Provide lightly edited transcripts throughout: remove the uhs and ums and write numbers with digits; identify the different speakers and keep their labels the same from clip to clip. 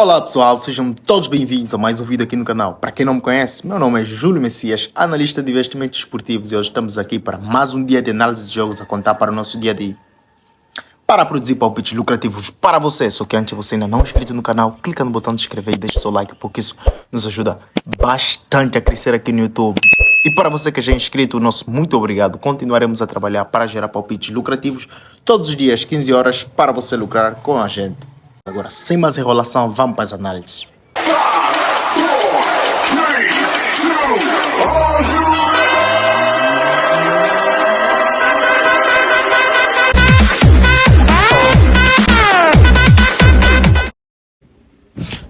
Speaker 1: Olá pessoal, sejam todos bem-vindos a mais um vídeo aqui no canal. Para quem não me conhece, meu nome é Júlio Messias, analista de investimentos esportivos, e hoje estamos aqui para mais um dia de análise de jogos a contar para o nosso dia a dia. Para produzir palpites lucrativos para você, só que antes você ainda não é inscrito no canal, clica no botão de inscrever e deixe seu like, porque isso nos ajuda bastante a crescer aqui no YouTube. E para você que já é inscrito, nosso muito obrigado. Continuaremos a trabalhar para gerar palpites lucrativos todos os dias, 15 horas, para você lucrar com a gente. Agora, sem mais enrolação, vamos para as análises.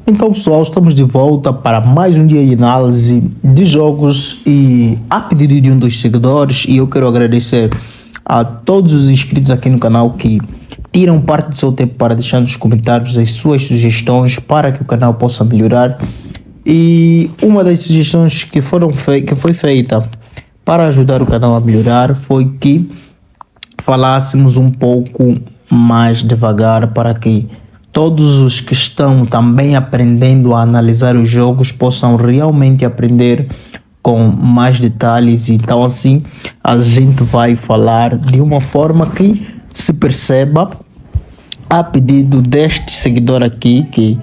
Speaker 1: Então pessoal, estamos de volta para mais um dia de análise de jogos e a pedido de um dos seguidores, e eu quero agradecer a todos os inscritos aqui no canal que tiram parte do seu tempo para deixar nos comentários as suas sugestões para que o canal possa melhorar. E uma das sugestões que foi feita para ajudar o canal a melhorar foi que falássemos um pouco mais devagar para que todos os que estão também aprendendo a analisar os jogos possam realmente aprender com mais detalhes. Então assim a gente vai falar de uma forma que se perceba, a pedido deste seguidor aqui que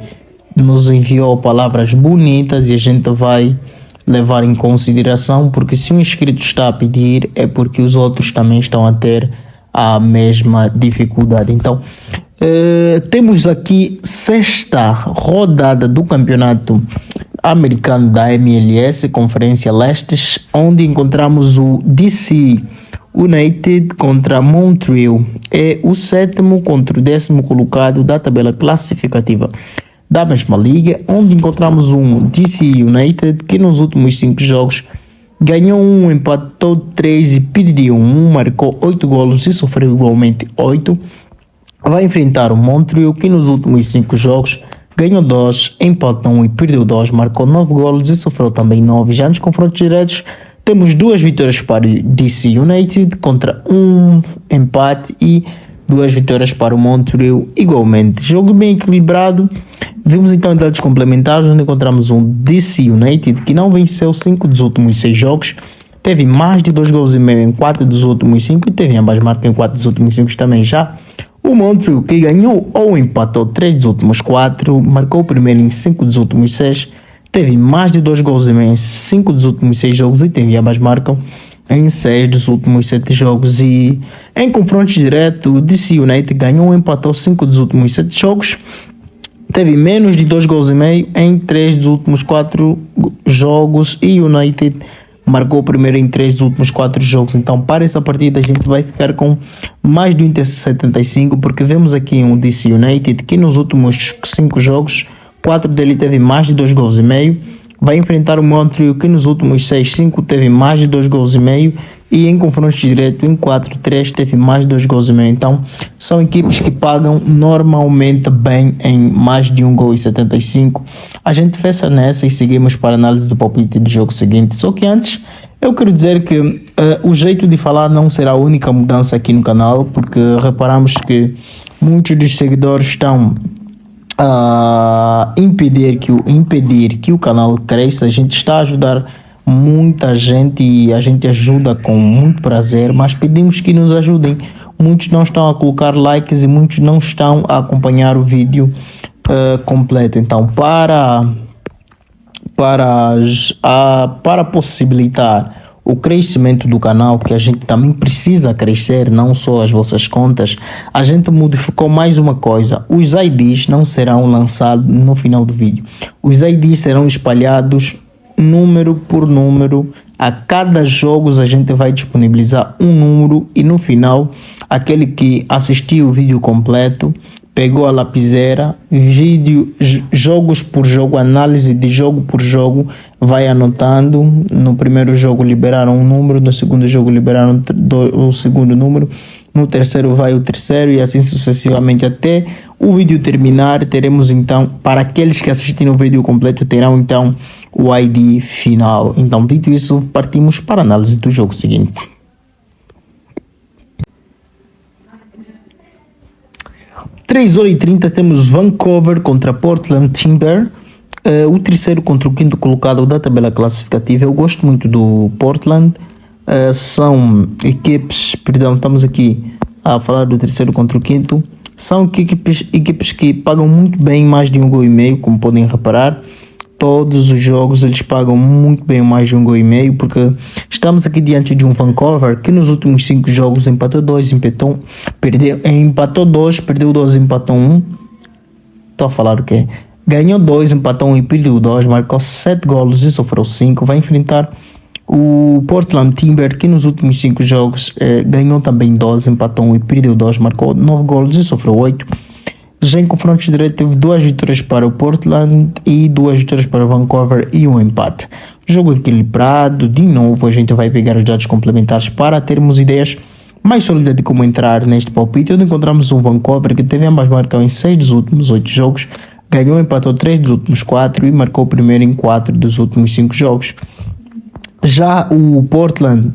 Speaker 1: nos enviou palavras bonitas, e a gente vai levar em consideração, porque se um inscrito está a pedir é porque os outros também estão a ter a mesma dificuldade. Então temos aqui sexta rodada do campeonato americano da MLS, Conferência Leste, onde encontramos o DC United contra Montreal. É o sétimo contra o 10º colocado da tabela classificativa da mesma liga, onde encontramos um DC United que nos últimos 5 jogos ganhou 1, empatou 3 e perdeu 1, marcou 8 golos e sofreu igualmente 8. Vai enfrentar o Montreal, que nos últimos 5 jogos ganhou 2, empatou 1 e perdeu 2, marcou 9 golos e sofreu também 9. Já nos confrontos diretos temos 2 vitórias para o DC United contra 1 empate e 2 vitórias para o Montreal igualmente. Jogo bem equilibrado. Vimos então dados complementares, onde encontramos um DC United que não venceu 5 dos últimos 6 jogos, teve mais de 2 gols e meio em 4 dos últimos 5 e teve ambas marcas em 4 dos últimos 5 também. Já o Montreal, que ganhou ou empatou 3 dos últimos 4, marcou o primeiro em 5 dos últimos 6, teve mais de 2 gols e meio em 5 dos últimos 6 jogos e teve ambas marcam em 6 dos últimos 7 jogos. E em confrontos diretos, o DC United ganhou ou empatou 5 dos últimos 7 jogos, teve menos de 2 gols e meio em 3 dos últimos 4 jogos e o United marcou o primeiro em 3 dos últimos 4 jogos. Então para essa partida a gente vai ficar com mais de 1,75, porque vemos aqui um DC United que nos últimos 5 jogos, 4 dele teve mais de 2 gols e meio. Vai enfrentar o Montreal, que nos últimos 5 teve mais de 2 gols e meio, e em confrontos direto em 4-3 teve mais de 2 gols e meio. Então são equipes que pagam normalmente bem em mais de 1,75. A gente fecha nessa e seguimos para a análise do palpite do jogo seguinte. Só que antes eu quero dizer que o jeito de falar não será a única mudança aqui no canal, porque reparamos que muitos dos seguidores estão impedir que o canal cresça. A gente está a ajudar muita gente e a gente ajuda com muito prazer, mas pedimos que nos ajudem. Muitos não estão a colocar likes e muitos não estão a acompanhar o vídeo completo. Então para possibilitar o crescimento do canal, que a gente também precisa crescer, não só as vossas contas, a gente modificou mais uma coisa: os IDs não serão lançados no final do vídeo. Os IDs serão espalhados número por número. A cada jogo a gente vai disponibilizar um número, e no final aquele que assistiu o vídeo completo, pegou a lapiseira, vídeo, jogos por jogo, análise de jogo por jogo, vai anotando. No primeiro jogo liberaram um número, no segundo jogo liberaram o segundo número, no terceiro vai o terceiro, e assim sucessivamente até o vídeo terminar. Teremos então, para aqueles que assistiram o vídeo completo, terão então o ID final. Então, dito isso, partimos para a análise do jogo seguinte. 3h30 temos Vancouver contra Portland Timber. O terceiro contra o quinto colocado da tabela classificativa. Eu gosto muito do Portland. São equipes, perdão, estamos aqui a falar do terceiro contra o quinto. São equipes que pagam muito bem, mais de 1,5 gol, como podem reparar. Todos os jogos eles pagam muito bem mais de 1,5 gol, porque estamos aqui diante de um Vancouver que nos últimos 5 jogos empatou 2, empatou 2, perdeu 2, empatou 1. Estou a falar o quê? Ganhou 2, empatou 1 e perdeu 2, marcou 7 golos e sofreu 5. Vai enfrentar o Portland Timber, que nos últimos 5 jogos ganhou também 2, empatou 1 e perdeu 2, marcou 9 golos e sofreu 8. Já em confrontos diretos teve 2 vitórias para o Portland e 2 vitórias para o Vancouver e um empate. Jogo equilibrado, de novo a gente vai pegar os dados complementares para termos ideias mais sólidas de como entrar neste palpite, onde encontramos um Vancouver que teve ambas marcas em 6 dos últimos 8 jogos, ganhou e empatou 3 dos últimos 4 e marcou o primeiro em 4 dos últimos 5 jogos. Já o Portland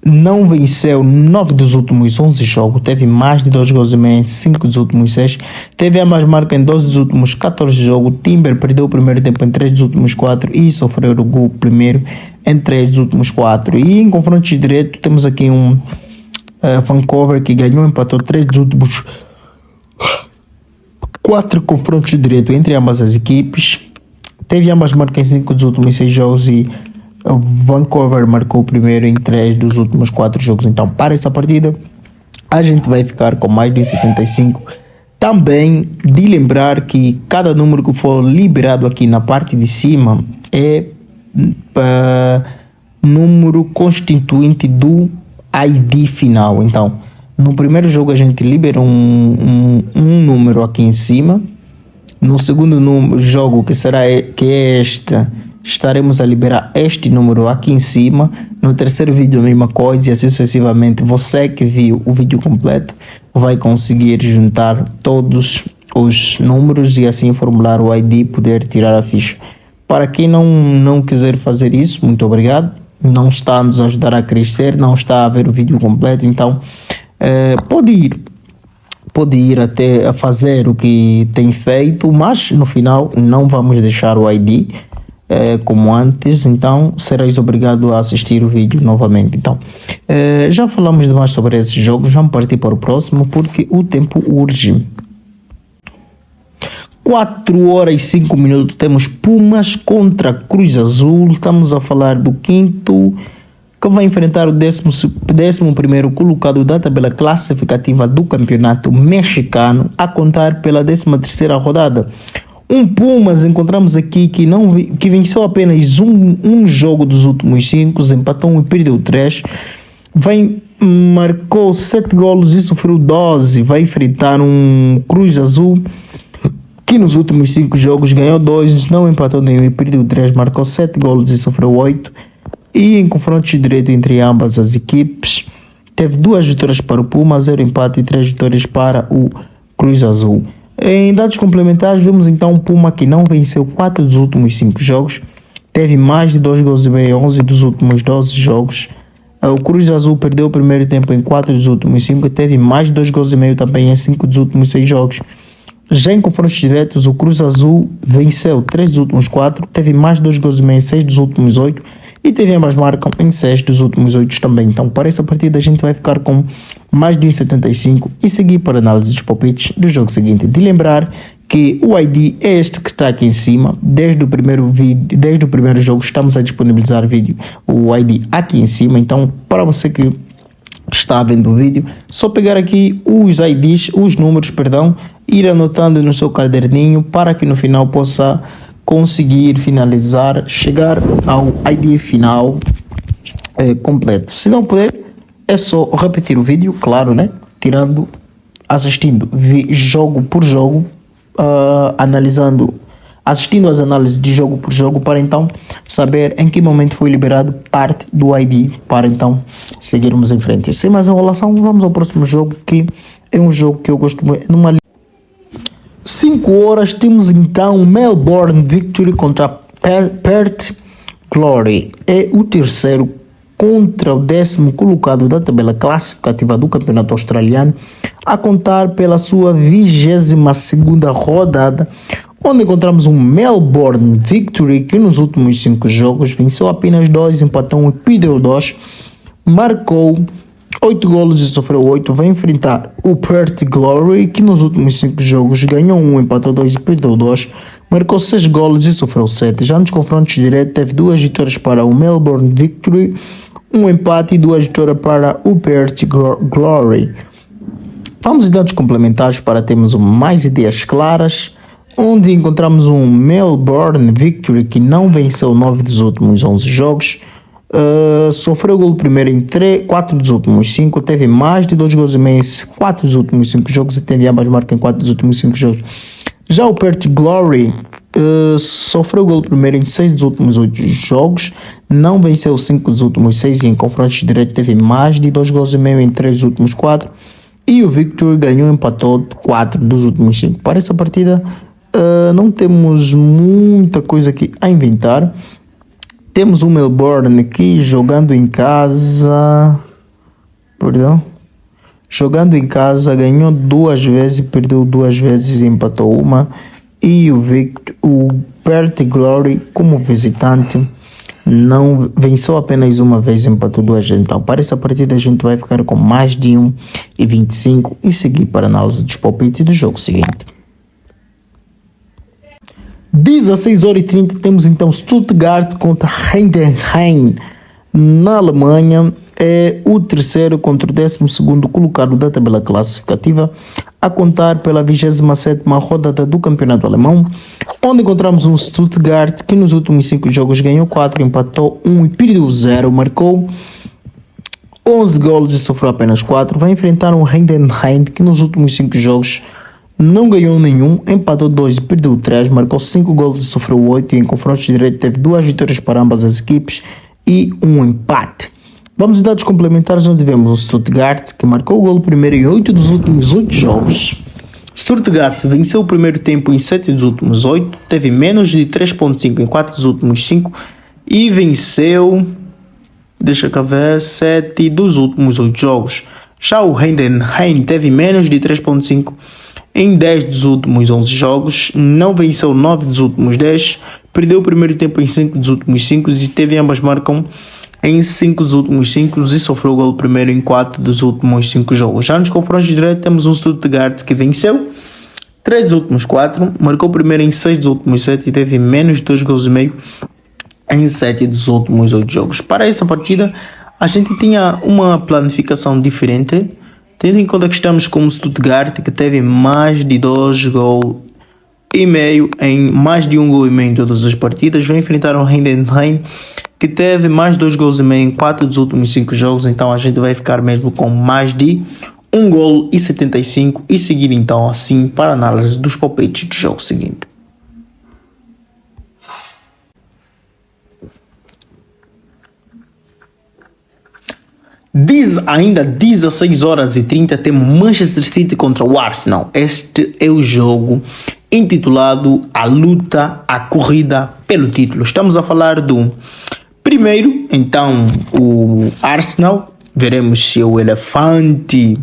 Speaker 1: não venceu 9 dos últimos 11 jogos, teve mais de 2 gols e meio em 5 dos últimos 6, teve ambas marcas em 12 dos últimos 14 jogos. Timber perdeu o primeiro tempo em 3 dos últimos 4 e sofreu o gol primeiro em 3 dos últimos 4. E em confrontos diretos temos aqui um Vancouver que ganhou e empatou 3 dos últimos 4 confrontos diretos entre ambas as equipes. Teve ambas marcas em 5 dos últimos 6 jogos e o Vancouver marcou o primeiro em 3 dos últimos 4 jogos. Então, para essa partida, a gente vai ficar com mais de 75. Também de lembrar que cada número que for liberado aqui na parte de cima é número constituinte do ID final. Então, no primeiro jogo a gente libera um número aqui em cima. No segundo jogo, que é este, estaremos a liberar este número aqui em cima. No terceiro vídeo a mesma coisa e assim sucessivamente. Você que viu o vídeo completo vai conseguir juntar todos os números e assim formular o ID e poder tirar a ficha. Para quem não quiser fazer isso, muito obrigado. Não está a nos ajudar a crescer, não está a ver o vídeo completo, então pode ir até a fazer o que tem feito, mas no final não vamos deixar o ID como antes, então serás obrigado a assistir o vídeo novamente. Então, já falamos demais sobre esses jogos, vamos partir para o próximo porque o tempo urge. 4h05 temos Pumas contra Cruz Azul. Estamos a falar do quinto que vai enfrentar o 11º colocado da tabela classificativa do campeonato mexicano, a contar pela 13ª rodada. Um Pumas encontramos aqui que venceu apenas um jogo dos últimos 5, empatou 1 e perdeu 3. Marcou 7 golos e sofreu 12. Vai enfrentar um Cruz Azul que nos últimos 5 jogos ganhou 2, não empatou nenhum e perdeu 3, marcou 7 golos e sofreu 8. E em confrontos direto entre ambas as equipes, teve 2 vitórias para o Puma, 0 empate e 3 vitórias para o Cruz Azul. Em dados complementares, vemos então o Puma que não venceu 4 dos últimos 5 jogos, teve mais de 2 gols e meio em 11 dos últimos 12 jogos. O Cruz Azul perdeu o primeiro tempo em 4 dos últimos 5 e teve mais de 2 gols e meio também em 5 dos últimos 6 jogos. Já em confrontos diretos, o Cruz Azul venceu 3 dos últimos 4, teve mais de 2 gols e meio em 6 dos últimos 8 e teve ambas marcas em 6 dos últimos 8 também. Então, para essa partida a gente vai ficar com mais de 1,75 e seguir para a análise dos palpites do jogo seguinte. De lembrar que o ID é este que está aqui em cima. Desde o primeiro jogo estamos a disponibilizar o ID aqui em cima. Então, para você que está vendo o vídeo, só pegar aqui os IDs, os números, perdão, ir anotando no seu caderninho para que no final possa conseguir finalizar, chegar ao ID final completo. Se não puder, é só repetir o vídeo, claro, né? Assistindo jogo por jogo, assistindo as análises de jogo por jogo para então saber em que momento foi liberado parte do ID para então seguirmos em frente. Sem mais enrolação, vamos ao próximo jogo, que é um jogo que eu gosto muito. 5 horas temos então Melbourne Victory contra Perth Glory. É o terceiro contra o 10º colocado da tabela classificativa do Campeonato Australiano, a contar pela sua 22ª rodada, onde encontramos um Melbourne Victory que nos últimos 5 jogos venceu apenas 2, empatou 1 e perdeu 2, marcou 8 golos e sofreu 8, vai enfrentar o Perth Glory que nos últimos 5 jogos ganhou 1, empatou 2 e perdeu 2, marcou 6 golos e sofreu 7. Já nos confrontos diretos teve 2 vitórias para o Melbourne Victory, 1 empate e 2 vitórias para o Perth Glory. Vamos em dados complementares para termos mais ideias claras, onde encontramos um Melbourne Victory que não venceu 9 dos últimos 11 jogos, sofreu gol primeiro em 4 dos últimos 5, teve mais de 2 gols e meio em 4 dos últimos 5 jogos e teve ambas marcas em 4 dos últimos 5 jogos. Já o Perth Glory sofreu gol primeiro em 6 dos últimos 8 jogos, não venceu 5 dos últimos 6 e em confrontos diretos teve mais de 2 gols e meio em 3 dos últimos 4, e o Victory ganhou e empatou 4 dos últimos 5. Para essa partida não temos muita coisa aqui a inventar. Temos o Melbourne aqui jogando em casa, ganhou 2 vezes, perdeu 2 vezes e empatou 1. E o Perth Glory, como visitante, não venceu apenas 1 vez e empatou 2 vezes. Então, para essa partida, a gente vai ficar com mais de 1,25 e seguir para a análise dos palpites do jogo seguinte. 16h30 temos então Stuttgart contra Heidenheim na Alemanha. É o terceiro contra o 12º colocado da tabela classificativa, a contar pela 27ª rodada do campeonato alemão, onde encontramos um Stuttgart que nos últimos 5 jogos ganhou 4, empatou 1 e perdeu 0, marcou 11 golos e sofreu apenas 4. Vai enfrentar um Heidenheim que nos últimos 5 jogos não ganhou nenhum, empatou 2 e perdeu 3, marcou 5 golos e sofreu 8, e em confrontos diretos teve 2 vitórias para ambas as equipes e 1 empate. Vamos a dados complementares, onde vemos o Stuttgart, que marcou o golo primeiro em 8 dos últimos 8 jogos. Stuttgart venceu o primeiro tempo em 7 dos últimos 8, teve menos de 3.5 em 4 dos últimos 5 e venceu, 7 dos últimos 8 jogos. Já o Heidenheim teve menos de 3.5 em 10 dos últimos 11 jogos, não venceu 9 dos últimos 10, perdeu o primeiro tempo em 5 dos últimos 5 e teve ambas marcam em 5 dos últimos 5 e sofreu o gol primeiro em 4 dos últimos 5 jogos. Já nos confrontos diretos temos um Stuttgart que venceu 3 dos últimos 4, marcou primeiro em 6 dos últimos 7 e teve menos de 2 gols e meio em 7 dos últimos 8 jogos. Para essa partida, a gente tinha uma planificação diferente, tendo em conta que estamos com o Stuttgart, que teve mais de 2 gols e meio em mais de 1 gol e meio em todas as partidas. Vai enfrentar o Heidenheim, que teve mais de 2 gols e meio em 4 dos últimos 5 jogos. Então a gente vai ficar mesmo com mais de 1 gol e 75 e seguir então assim para a análise dos palpites do jogo seguinte. Ainda 16h30 temos Manchester City contra o Arsenal. Este é o jogo intitulado A Luta, a Corrida pelo Título. Estamos a falar do primeiro, então, o Arsenal. Veremos se é o elefante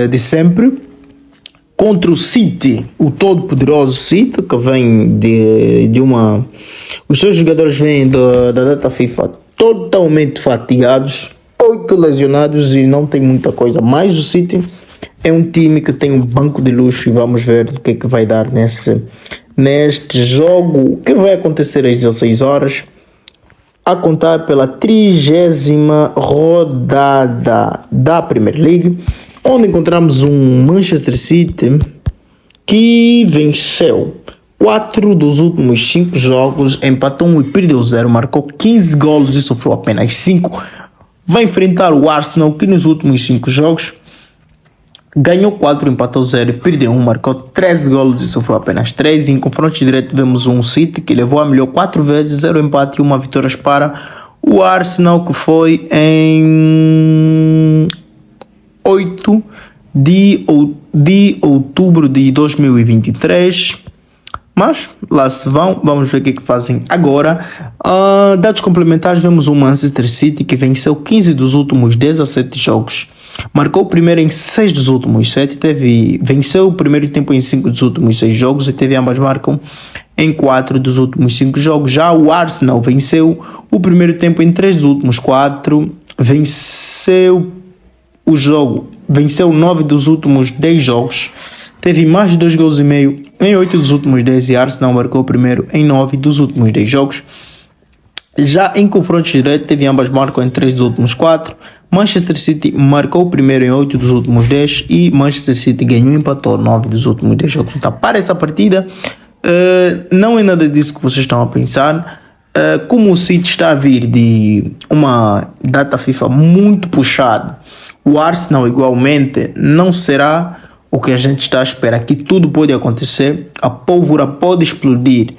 Speaker 1: de sempre contra o City, o todo-poderoso City, que vem de uma... Os seus jogadores vêm da data FIFA totalmente fatigados, 8 lesionados e não tem muita coisa. Mas o City é um time que tem um banco de luxo e vamos ver o que é que vai dar neste jogo que vai acontecer às 16 horas, a contar pela 30ª rodada da Premier League, onde encontramos um Manchester City que venceu 4 dos últimos 5 jogos, empatou 1 e perdeu 0, marcou 15 golos e sofreu apenas 5. Vai enfrentar o Arsenal, que nos últimos 5 jogos ganhou 4, empatou 0 e perdeu 1, marcou 13 golos e sofreu apenas 3. Em confronto direto vemos um City que levou a melhor 4 vezes, 0 empate e 1 vitória para o Arsenal, que foi em 8 de outubro de 2023. Mas lá se vão, vamos ver o que é que fazem agora. Dados complementares, vemos o Manchester City que venceu 15 dos últimos 17 jogos. Marcou o primeiro em 6 dos últimos 7, venceu o primeiro tempo em 5 dos últimos 6 jogos e teve ambas marcam em 4 dos últimos 5 jogos. Já o Arsenal venceu o primeiro tempo em 3 dos últimos 4, venceu 9 dos últimos 10 jogos, teve mais de 2 gols e meio em 8 dos últimos 10 e Arsenal marcou o primeiro em 9 dos últimos 10 jogos. Já em confrontos diretos, teve ambas marcam em 3 dos últimos 4. Manchester City marcou o primeiro em 8 dos últimos 10 e Manchester City ganhou e empatou 9 dos últimos 10 jogos. Então, para essa partida, não é nada disso que vocês estão a pensar. Como o City está a vir de uma data FIFA muito puxada, o Arsenal igualmente não será o que a gente está à espera. Aqui tudo pode acontecer, a pólvora pode explodir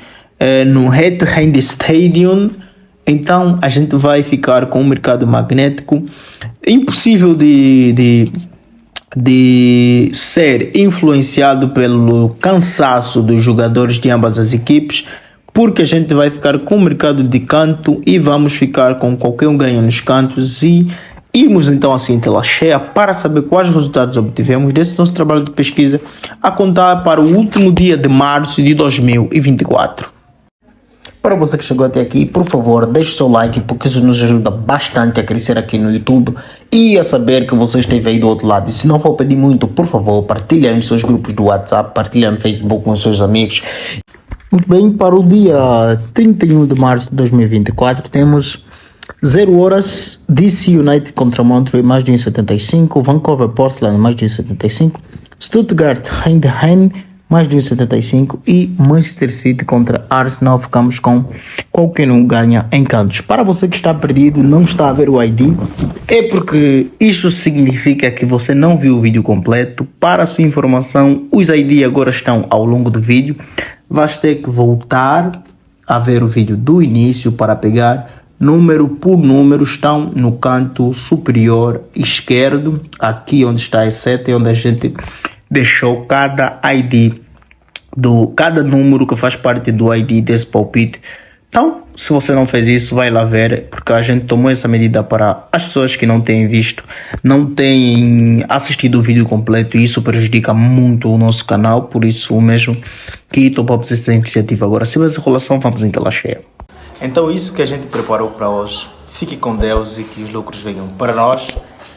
Speaker 1: no Etihad Stadium. Então a gente vai ficar com um mercado magnético impossível de ser influenciado pelo cansaço dos jogadores de ambas as equipes, porque a gente vai ficar com o mercado de canto e vamos ficar com qualquer um ganho nos cantos e irmos então assim em tela cheia para saber quais resultados obtivemos desse nosso trabalho de pesquisa a contar para o último dia de março de 2024. Para você que chegou até aqui, por favor, deixe o seu like, porque isso nos ajuda bastante a crescer aqui no YouTube e a saber que você esteve aí do outro lado. E se não for pedir muito, por favor, partilhe nos seus grupos do WhatsApp, partilhe no Facebook com os seus amigos. Muito bem, para o dia 31 de março de 2024, temos 0 horas, DC United contra Montreal, mais de 1,75, Vancouver Portland, mais de 1,75, Stuttgart Heidenheim, mais de 1,75 e Manchester City contra Arsenal. Ficamos com qualquer um ganha em cantos. Para você que está perdido, não está a ver o ID, é porque isso significa que você não viu o vídeo completo. Para a sua informação, os ID agora estão ao longo do vídeo. Vais ter que voltar a ver o vídeo do início para pegar número por número. Estão no canto superior esquerdo, aqui onde está a seta, onde a gente deixou cada ID, cada número que faz parte do ID desse palpite. Então, se você não fez isso, vai lá ver, porque a gente tomou essa medida para as pessoas que não têm visto, não têm assistido o vídeo completo, e isso prejudica muito o nosso canal. Por isso mesmo que tomamos essa iniciativa. Agora, sem essa enrolação, vamos em tela cheia. Então, isso que a gente preparou para hoje. Fique com Deus e que os lucros venham para nós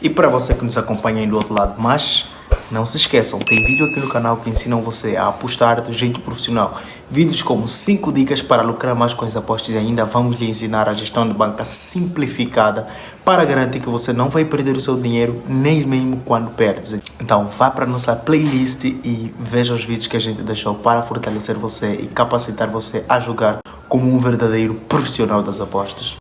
Speaker 1: e para você que nos acompanha aí do outro lado. Mas não se esqueçam, tem vídeo aqui no canal que ensinam você a apostar do jeito profissional. Vídeos como 5 dicas para lucrar mais com as apostas e ainda vamos lhe ensinar a gestão de banca simplificada para garantir que você não vai perder o seu dinheiro nem mesmo quando perdes. Então vá para a nossa playlist e veja os vídeos que a gente deixou para fortalecer você e capacitar você a jogar como um verdadeiro profissional das apostas.